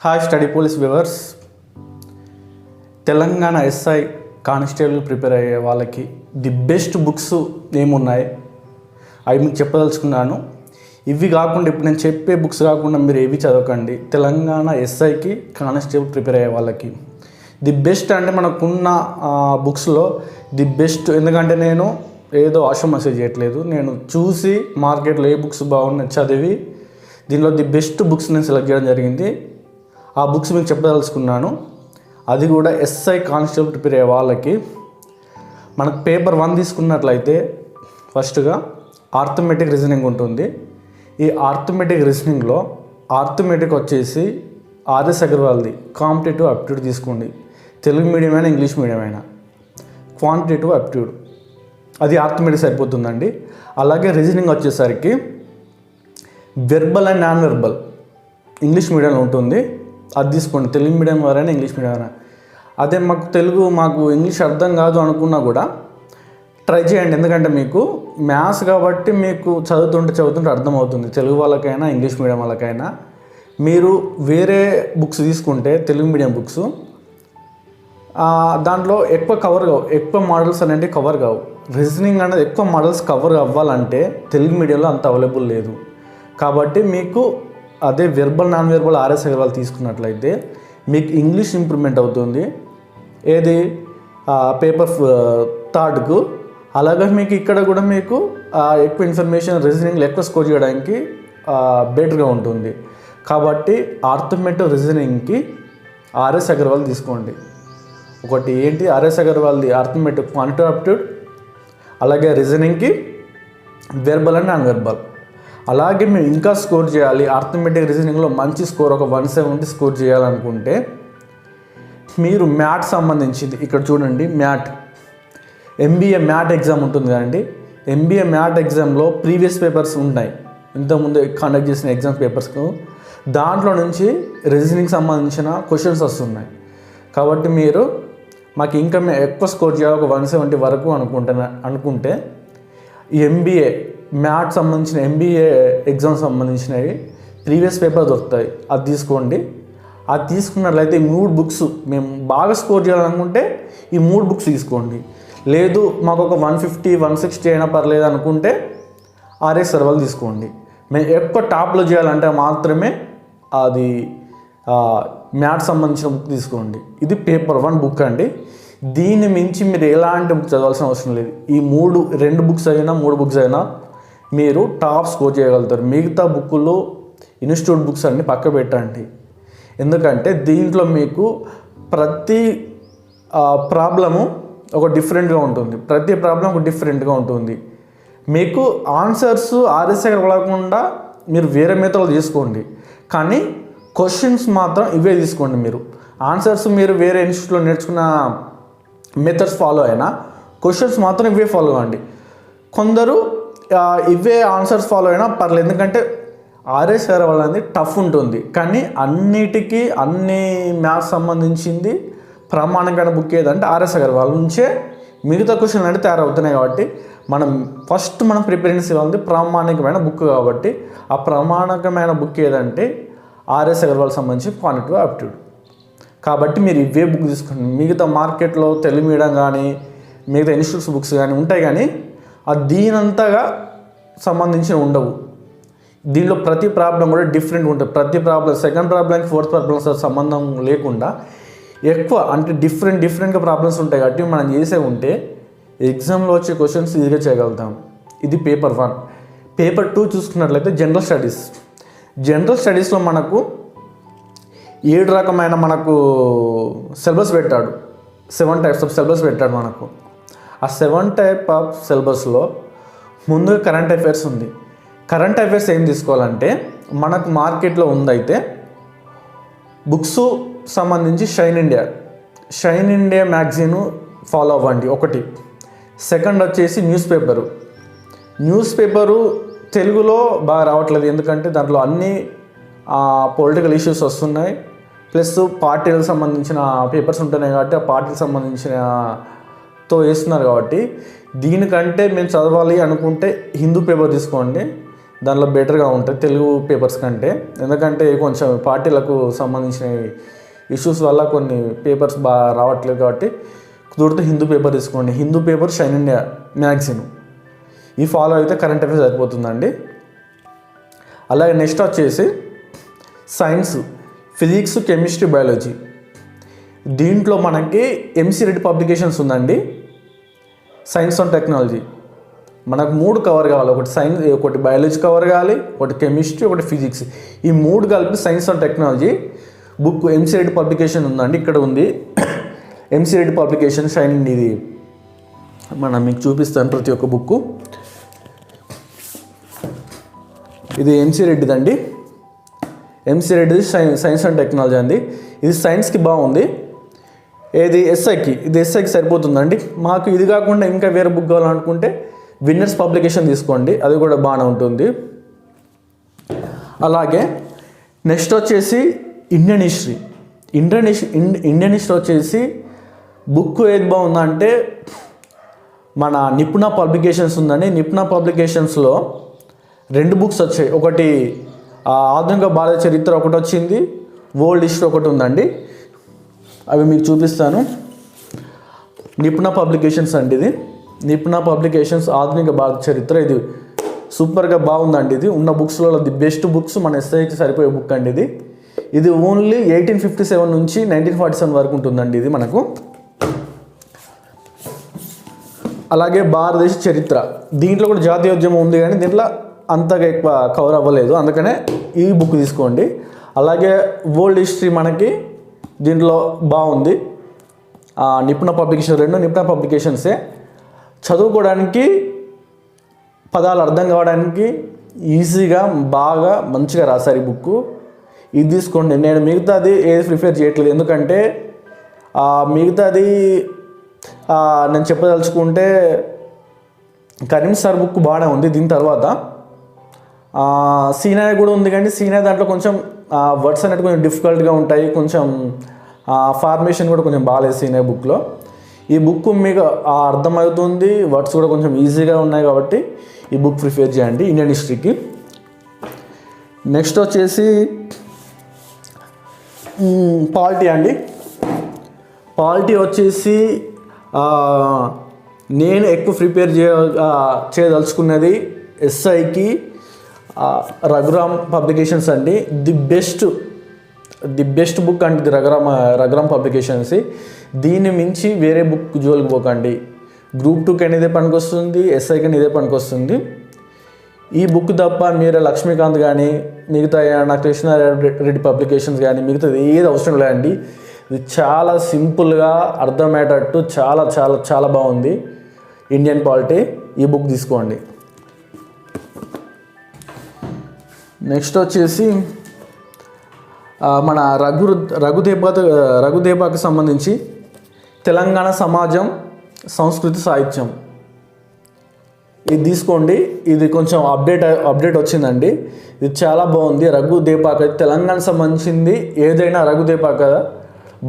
Hi study police viewers. Telangana SI constable prepare అయ్యే వాళ్ళకి the best books ఏమున్నాయి అవి మీకు చెప్పదలుచుకున్నాను. ఇవి కాకుండా ఇప్పుడు నేను చెప్పే బుక్స్ కాకుండా మీరు ఏవి చదవకండి. తెలంగాణ ఎస్ఐకి కానిస్టేబుల్ ప్రిపేర్ అయ్యే వాళ్ళకి ది బెస్ట్ అంటే మనకున్న బుక్స్లో ది బెస్ట్. ఎందుకంటే నేను ఏదో ఆశ మెసేజ్ చేయట్లేదు, నేను చూసి మార్కెట్లో ఏ బుక్స్ బాగున్నాయి చదివి దీనిలో ది బెస్ట్ బుక్స్ నేను సెలెక్ట్ చేయడం జరిగింది. ఆ బుక్స్ మీకు చెప్పదలుచుకున్నాను. అది కూడా ఎస్ఐ కానిస్టేబుల్ ప్రిపేర్ అయ్యే వాళ్ళకి. మనకు పేపర్ 1 తీసుకున్నట్లయితే ఫస్ట్గా ఆర్థమెటిక్ రీజనింగ్ ఉంటుంది. ఈ ఆర్థమెటిక్ రీజనింగ్లో ఆర్థమెటిక్ వచ్చేసి ఆర్ఎస్ అగర్వాల్ది కాంపిటేటివ్ అప్టిట్యూడ్ తీసుకోండి. తెలుగు మీడియం అయినా ఇంగ్లీష్ మీడియం అయినా క్వాంటిటేటివ్ అప్టిట్యూడ్ అది ఆర్థమెటిక్ సరిపోతుందండి. అలాగే రీజనింగ్ వచ్చేసరికి verbal and non verbal English మీడియంలో ఉంటుంది, అది తీసుకోండి. తెలుగు మీడియం వారైనా ఇంగ్లీష్ మీడియం అయినా. అదే మాకు ఇంగ్లీష్ అర్థం కాదు అనుకున్నా కూడా ట్రై చేయండి. ఎందుకంటే మీకు మ్యాథ్స్ కాబట్టి మీకు చదువుతుంటే అర్థమవుతుంది. తెలుగు వాళ్ళకైనా ఇంగ్లీష్ మీడియం వాళ్ళకైనా. మీరు వేరే బుక్స్ తీసుకుంటే తెలుగు మీడియం బుక్స్ దాంట్లో ఎక్కువ మోడల్స్ అనేవి కవర్ కావు. రీజనింగ్ అనేది ఎక్కువ మోడల్స్ కవర్ అవ్వాలంటే తెలుగు మీడియంలో అంత అవైలబుల్ లేదు. కాబట్టి మీకు అదే verbal non verbal RS Agarwal తీసుకున్నట్లయితే మీకు ఇంగ్లీష్ ఇంప్రూవ్మెంట్ అవుతుంది. ఏది పేపర్ 3కు. అలాగే మీకు ఇక్కడ కూడా మీకు ఎక్కువ ఇన్ఫర్మేషన్ రీజనింగ్లో ఎక్కువ స్కోర్ చేయడానికి బెటర్గా ఉంటుంది. కాబట్టి ఆర్థమెటిక్ రీజనింగ్కి ఆర్ఎస్ అగర్వాల్ తీసుకోండి. ఒకటి ఏంటి ఆర్ఎస్ అగర్వాల్ది ఆర్థమెటిక్ క్వాంటిటేటివ్ అప్టిట్యూడ్, అలాగే రీజనింగ్కి వెర్బల్ అండ్ నాన్ వెర్బల్. అలాగే మీరు ఇంకా స్కోర్ చేయాలి ఆర్థమెటిక్ రీజనింగ్లో మంచి స్కోర్ ఒక 170 స్కోర్ చేయాలనుకుంటే మీరు మ్యాథ్ సంబంధించింది ఇక్కడ చూడండి. ఎంబీఏ మ్యాథ్ ఎగ్జామ్ ఉంటుంది కదండి. ఎంబీఏ మ్యాథ్ ఎగ్జామ్లో ప్రీవియస్ పేపర్స్ ఉంటాయి, ఇంతకుముందు కండక్ట్ చేసిన ఎగ్జామ్ పేపర్స్కు. దాంట్లో నుంచి రీజనింగ్ సంబంధించిన క్వశ్చన్స్ వస్తున్నాయి. కాబట్టి మీరు మాకు ఇంకా ఎక్కువ స్కోర్ చేయాలి ఒక 170 వరకు అనుకుంటే ఈ ఎంబీఏ మ్యాథ్ సంబంధించిన ఎంబీఏ ఎగ్జామ్ సంబంధించినవి ప్రీవియస్ పేపర్ దొరుకుతాయి, అది తీసుకోండి. అది తీసుకున్నట్లయితే ఈ 3 బుక్స్ మేము బాగా స్కోర్ చేయాలనుకుంటే ఈ 3 బుక్స్ తీసుకోండి. లేదు మాకు ఒక 150 160 అయినా పర్లేదు అనుకుంటే ఆర్ఎస్ అగర్వాల్ తీసుకోండి. మేము ఎక్కువ టాప్లో చేయాలంటే మాత్రమే అది మ్యాథ్స్ సంబంధించిన బుక్ తీసుకోండి. ఇది పేపర్ 1 బుక్ అండి. దీన్ని మించి మీరు ఎలాంటి బుక్ చదవాల్సిన అవసరం లేదు. ఈ 2 బుక్స్ అయినా 3 బుక్స్ అయినా మీరు టాప్ స్కోర్ చేయగలుగుతారు. మిగతా బుక్కులు ఇన్స్టిట్యూట్ బుక్స్ అన్నీ పక్క పెట్టండి. ఎందుకంటే దీంట్లో మీకు ప్రతి ప్రాబ్లము ఒక డిఫరెంట్గా ఉంటుంది. ప్రతి ప్రాబ్లం ఒక డిఫరెంట్గా ఉంటుంది. మీకు ఆన్సర్స్ ఆర్ఎస్ అగర్వాల్ కాకుండా మీరు వేరే మెథడ్లు తీసుకోండి, కానీ క్వశ్చన్స్ మాత్రం ఇవే తీసుకోండి. మీరు ఆన్సర్స్ మీరు వేరే ఇన్స్టిట్యూట్లో నేర్చుకున్న మెథడ్స్ ఫాలో అయినా క్వశ్చన్స్ మాత్రం ఇవే ఫాలో అవ్వండి. కొందరు ఇవే ఆన్సర్స్ ఫాలో అయినా పర్లేదు, ఎందుకంటే ఆర్ఎస్ అగర్వాల్ అనేది టఫ్ ఉంటుంది. కానీ అన్ని మ్యాథ్స్ సంబంధించింది ప్రామాణికమైన బుక్ ఏదంటే ఆర్ఎస్ అగర్వాల్ నుంచే మిగతా క్వశ్చన్లు అంటే తయారవుతున్నాయి. కాబట్టి మనం ప్రిపరేషన్స్ ఇవ్వాలి ప్రామాణికమైన బుక్. కాబట్టి ఆ ప్రామాణికమైన బుక్ ఏదంటే ఆర్ఎస్ అగర్వాల్ సంబంధించి క్వాంటిటేటివ్ అప్టిట్యూడ్. కాబట్టి మీరు ఇవే బుక్ తీసుకోండి. మిగతా మార్కెట్లో తెలుగు మీడియం కానీ మిగతా ఇన్స్టిట్యూట్స్ బుక్స్ కానీ ఉంటాయి, కానీ అది దీనంతగా సంబంధించిన ఉండవు. దీనిలో ప్రతి ప్రాబ్లం కూడా డిఫరెంట్ ఉంటుంది. ప్రతి ప్రాబ్లం సెకండ్ ప్రాబ్లంకి ఫోర్త్ ప్రాబ్లమ్స్ సంబంధం లేకుండా ఎక్కువ అంటే డిఫరెంట్గా ప్రాబ్లమ్స్ ఉంటాయి. కాబట్టి మనం చేసే ఉంటే ఎగ్జామ్లో వచ్చే క్వశ్చన్స్ ఈజీగా చేయగలుగుతాం. ఇది పేపర్ 1. పేపర్ 2 చూసుకున్నట్లయితే జనరల్ స్టడీస్లో మనకు 7 రకమైన సిలబస్ పెట్టాడు. 7 టైప్స్ ఆఫ్ సిలబస్ పెట్టాడు మనకు. ఆ 7 టైప్ ఆఫ్ సిలబస్లో ముందుగా కరెంట్ అఫైర్స్ ఉంది. కరెంట్ అఫైర్స్ ఏం తీసుకోవాలంటే మనకు మార్కెట్లో ఉందైతే బుక్స్ సంబంధించి షైన్ ఇండియా మ్యాగజైన్ ఫాలో అవ్వండి ఒకటి. సెకండ్ వచ్చేసి న్యూస్ పేపరు తెలుగులో బాగా రావట్లేదు, ఎందుకంటే దాంట్లో అన్ని పొలిటికల్ ఇష్యూస్ వస్తున్నాయి. ప్లస్ పార్టీలకు సంబంధించిన పేపర్స్ ఉంటున్నాయి కాబట్టి ఆ పార్టీకి సంబంధించినతో వేస్తున్నారు. కాబట్టి దీనికంటే మేము చదవాలి అనుకుంటే హిందూ పేపర్ తీసుకోండి. దానిలో బెటర్గా ఉంటుంది తెలుగు పేపర్స్ కంటే. ఎందుకంటే కొంచెం పార్టీలకు సంబంధించిన ఇష్యూస్ వల్ల కొన్ని పేపర్స్ బాగా రావట్లేదు కాబట్టి కుదిరితే హిందూ పేపర్ తీసుకోండి. Hindu paper, shine India magazine ఈ ఫాలో అయితే కరెంట్ అఫైర్స్ సరిపోతుందండి. అలాగే నెక్స్ట్ వచ్చేసి సైన్స్, ఫిజిక్స్, కెమిస్ట్రీ, బయాలజీ. దీంట్లో మనకి ఎంసీ రెడ్డి పబ్లికేషన్స్ ఉందండి. సైన్స్ అండ్ టెక్నాలజీ మనకు 3 కవర్ కావాలి. ఒకటి సైన్స్, ఒకటి బయాలజీ కవర్ కావాలి, ఒకటి కెమిస్ట్రీ, ఒకటి ఫిజిక్స్. ఈ 3 కలిపి science and technology book MC Reddy publication ఉందండి. ఇక్కడ ఉంది ఎంసీ రెడ్డి పబ్లికేషన్ షైన్. ఇది మనం మీకు చూపిస్తాను ప్రతి ఒక్క బుక్. ఇది ఎంసీ రెడ్డిదండి. ఎంసీ రెడ్డిది సైన్స్ అండ్ టెక్నాలజీ అండి. ఇది సైన్స్కి బాగుంది. ఏది ఎస్ఐకి, ఇది ఎస్ఐకి సరిపోతుందండి. మాకు ఇది కాకుండా ఇంకా వేరే బుక్ కావాలనుకుంటే విన్నర్స్ పబ్లికేషన్ తీసుకోండి, అది కూడా బాగానే ఉంటుంది. అలాగే నెక్స్ట్ వచ్చేసి ఇండియన్ హిస్టరీ. ఇండియన్ హిస్టరీ వచ్చేసి బుక్ ఏది బాగుందంటే మన నిపుణ పబ్లికేషన్స్ ఉందండి. నిపుణ పబ్లికేషన్స్లో 2 బుక్స్ వచ్చాయి. ఒకటి ఆధునిక భారత చరిత్ర ఒకటి వచ్చింది, వరల్డ్ హిస్టరీ ఒకటి ఉందండి. అవి మీకు చూపిస్తాను. నిపుణ పబ్లికేషన్స్ అండి. ఇది నిపుణ పబ్లికేషన్స్ ఆధునిక భారత చరిత్ర. ఇది సూపర్గా బాగుందండి. ఇది ఉన్న బుక్స్లో ది బెస్ట్ బుక్స్, మన ఎస్ఐకి సరిపోయే బుక్ అండి ఇది. ఇది ఓన్లీ 1857 నుంచి 1947 వరకు ఉంటుందండి ఇది మనకు. అలాగే భారతదేశ చరిత్ర, దీంట్లో కూడా జాతీయోద్యమం ఉంది కానీ దీంట్లో అంతగా ఎక్కువ కవర్ అవ్వలేదు, అందుకనే ఈ బుక్ తీసుకోండి. అలాగే వరల్డ్ హిస్టరీ మనకి దీంట్లో బాగుంది. నిపుణ పబ్లికేషన్ 2 నిపుణ పబ్లికేషన్సే. చదువుకోవడానికి, పదాలు అర్థం కావడానికి ఈజీగా బాగా మంచిగా రాశారు ఈ బుక్. ఇది తీసుకోండి. నేను మిగతాది ఏది ప్రిఫర్ చేయట్లేదు, ఎందుకంటే మిగతాది నేను చెప్పదలుచుకుంటే కరీం సార్ బుక్ బాగానే ఉంది. దీని తర్వాత సీనాయ కూడా ఉంది, కానీ సీనాయ దాంట్లో కొంచెం వర్డ్స్ అనేవి కొంచెం డిఫికల్ట్గా ఉంటాయి, కొంచెం ఫార్మేషన్ కూడా కొంచెం బాగాలేదు సీనాయ బుక్లో. ఈ బుక్ మీకు అర్థమవుతుంది, వర్డ్స్ కూడా కొంచెం ఈజీగా ఉన్నాయి కాబట్టి ఈ బుక్ ప్రిఫర్ చేయండి ఇండియన్ హిస్టరీకి. నెక్స్ట్ వచ్చేసి పాలిటీ అండి. పాలిటీ వచ్చేసి నేను ఎక్కువ ప్రిపేర్ చేయదలుచుకున్నది ఎస్ఐకి రఘురామ్ పబ్లికేషన్స్ అండి. ది బెస్ట్ బుక్ అండి ఇది రఘురామ్ పబ్లికేషన్స్. దీన్ని మించి వేరే బుక్ జోలికి పోకండి. గ్రూప్ 2 కైనా ఇదే పనికొస్తుంది, ఎస్ఐ కైనా ఇదే పనికొస్తుంది. ఈ బుక్ తప్ప మీరు లక్ష్మీకాంత్ కానీ మిగతా నాకు కృష్ణారెడ్డి పబ్లికేషన్స్ కానీ మిగతాది ఏది అవసరం లేదండి. ఇది చాలా సింపుల్గా అర్థమయ్యేటట్టు చాలా చాలా చాలా బాగుంది. ఇండియన్ పాలిటీ ఈ బుక్ తీసుకోండి. నెక్స్ట్ వచ్చేసి మన రఘుదేబాకి సంబంధించి తెలంగాణ సమాజం, సంస్కృతి, సాహిత్యం ఇది తీసుకోండి. ఇది కొంచెం అప్డేట్ వచ్చిందండి. ఇది చాలా బాగుంది. రఘుదేపాక తెలంగాణ సంబంధించింది ఏదైనా రఘుదేపాక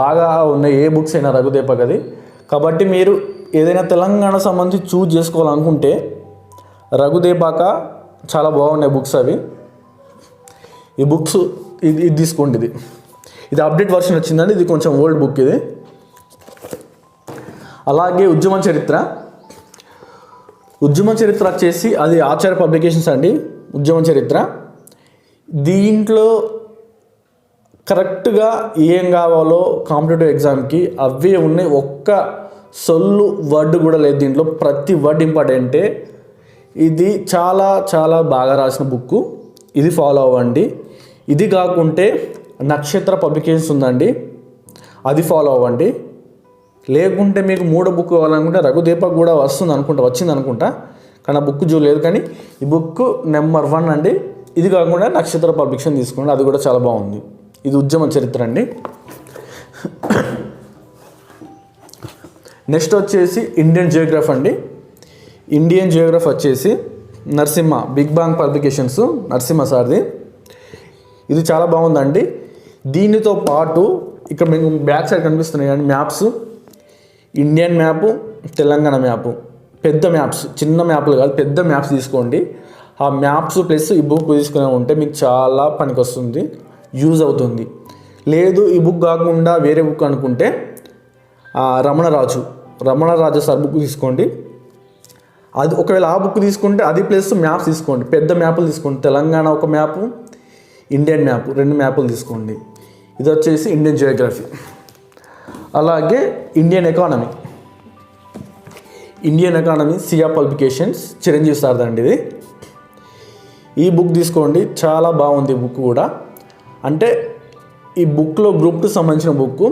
బాగా ఉన్నాయి, ఏ బుక్స్ అయినా రఘుదేపాకది. కాబట్టి మీరు ఏదైనా తెలంగాణ సంబంధించి చూజ్ చేసుకోవాలనుకుంటే రఘుదేపాక చాలా బాగున్నాయి బుక్స్ అవి. ఈ బుక్స్ ఇది తీసుకోండి. ఇది అప్డేట్ వర్షన్ వచ్చిందండి. ఇది కొంచెం ఓల్డ్ బుక్ ఇది. అలాగే ఉద్యమ చరిత్ర వచ్చేసి అది ఆచార్య పబ్లికేషన్స్ అండి. ఉద్యమ చరిత్ర దీంట్లో కరెక్ట్గా ఏం కావాలో కాంపిటేటివ్ ఎగ్జామ్కి అవే ఉన్నాయి. ఒక్క సొల్లు వర్డ్ కూడా లేదు దీంట్లో. ప్రతి వర్డ్ ఇంపార్టెంటే. ఇది చాలా చాలా బాగా రాసిన బుక్. ఇది ఫాలో అవ్వండి. ఇది కాకుంటే నక్షత్ర పబ్లికేషన్స్ ఉందండి, అది ఫాలో అవ్వండి. లేకుంటే మీకు 3 బుక్ కావాలనుకుంటే రఘుదీపక్ కూడా వచ్చింది అనుకుంటా, కానీ ఆ బుక్ చూడలేదు. కానీ ఈ బుక్ నెంబర్ 1 అండి. ఇది కాకుండా నక్షత్ర పబ్లికేషన్ తీసుకోండి, అది కూడా చాలా బాగుంది. ఇది ఉద్యమ చరిత్ర అండి. నెక్స్ట్ వచ్చేసి ఇండియన్ జియోగ్రఫీ అండి. ఇండియన్ జియోగ్రఫీ వచ్చేసి నరసింహ బిగ్ బాంగ్ పబ్లికేషన్స్, నరసింహ సార్ది. ఇది చాలా బాగుందండి. దీనితో పాటు ఇక్కడ మీకు బ్యాక్ సైడ్ కనిపిస్తున్నాయి కానీ maps, Indian map, Telangana map, పెద్ద మ్యాప్స్, చిన్న మ్యాప్లు కాదు పెద్ద మ్యాప్స్ తీసుకోండి. ఆ మ్యాప్స్ ప్లస్ ఈ బుక్ తీసుకునే ఉంటే మీకు చాలా పనికి వస్తుంది, యూజ్ అవుతుంది. లేదు ఈ బుక్ కాకుండా వేరే బుక్ అనుకుంటే రమణరాజు సార్ బుక్ తీసుకోండి. అది ఒకవేళ ఆ బుక్ తీసుకుంటే అది ప్లస్ మ్యాప్స్ తీసుకోండి, పెద్ద మ్యాపులు తీసుకోండి. తెలంగాణ ఒక మ్యాపు, ఇండియన్ మ్యాప్, 2 మ్యాపులు తీసుకోండి. ఇది వచ్చేసి ఇండియన్ జియోగ్రఫీ. అలాగే ఇండియన్ ఎకానమీ సియా పబ్లికేషన్స్, చిరంజీవి సార్దండి ఇది. ఈ బుక్ తీసుకోండి, చాలా బాగుంది బుక్ కూడా. అంటే ఈ బుక్లో గ్రూప్ 2 సంబంధించిన బుక్,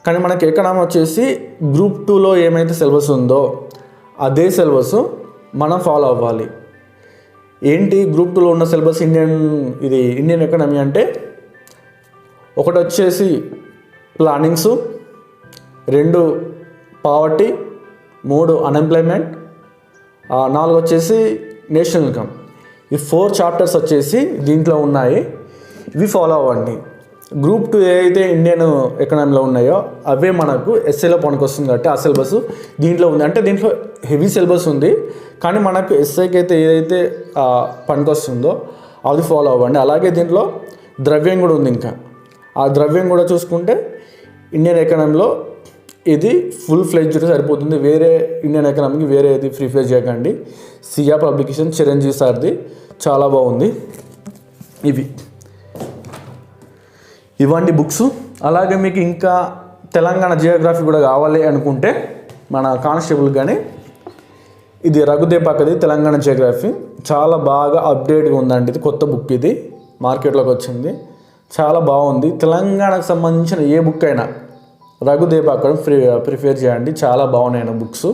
కానీ మనకి ఎకనామీ వచ్చేసి గ్రూప్ 2లో ఏమైతే సిలబస్ ఉందో అదే సిలబస్ మనం ఫాలో అవ్వాలి. ఏంటి గ్రూప్ 2లో ఉన్న సిలబస్ ఇండియన్ ఎకనామీ అంటే, ఒకటి వచ్చేసి ప్లానింగ్స్, 2 పావర్టీ, 3 అన్ఎంప్లాయ్మెంట్, 4 వచ్చేసి నేషనల్ ఇన్కమ్. ఈ 4 చాప్టర్స్ వచ్చేసి దీంట్లో ఉన్నాయి. ఇవి ఫాలో అవ్వండి. గ్రూప్ 2 ఏదైతే ఇండియన్ ఎకనామీలో ఉన్నాయో అవే మనకు ఎస్ఏలో పనికొస్తుంది కాబట్టి ఆ సిలబస్ దీంట్లో ఉంది. అంటే దీంట్లో హెవీ సిలబస్ ఉంది, కానీ మనకు ఎస్ఐకి అయితే ఏదైతే పనికొస్తుందో అది ఫాలో అవ్వండి. అలాగే దీంట్లో ద్రవ్యం కూడా ఉంది. ఇంకా ఆ ద్రవ్యం కూడా చూసుకుంటే ఇండియన్ ఎకనామీలో ఇది ఫుల్ ఫ్లెడ్జ్డ్ సరిపోతుంది. వేరే ఇండియన్ ఎకనామీకి వేరే ఇది ప్రిఫర్ చేయకండి. సియా పబ్లికేషన్ చిరంజీవి సార్ది చాలా బాగుంది. ఇవ్వండి బుక్స్. అలాగే మీకు ఇంకా తెలంగాణ జియోగ్రఫీ కూడా కావాలి అనుకుంటే మన కానిస్టేబుల్ కానీ ఇది రఘుదేపాకది తెలంగాణ జియోగ్రఫీ చాలా బాగా అప్డేట్గా ఉందండి. ఇది కొత్త బుక్, ఇది మార్కెట్లోకి వచ్చింది, చాలా బాగుంది. తెలంగాణకు సంబంధించిన ఏ బుక్ అయినా రఘుదేపాకర్ ప్రిఫేర్ చేయండి, చాలా బాగున్నాయి బుక్స్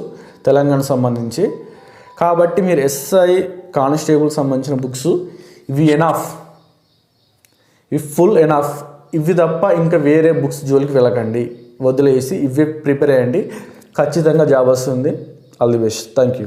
తెలంగాణకు సంబంధించి. కాబట్టి మీరు ఎస్ఐ కానిస్టేబుల్ సంబంధించిన బుక్స్ ఇవి ఫుల్ ఎనఫ్. ఇవి తప్ప ఇంకా వేరే బుక్స్ జోలికి వెళ్ళకండి, వదిలేసి ఇవి ప్రిపేర్ అయ్యండి. ఖచ్చితంగా జాబ్ వస్తుంది. All the best. Thank you.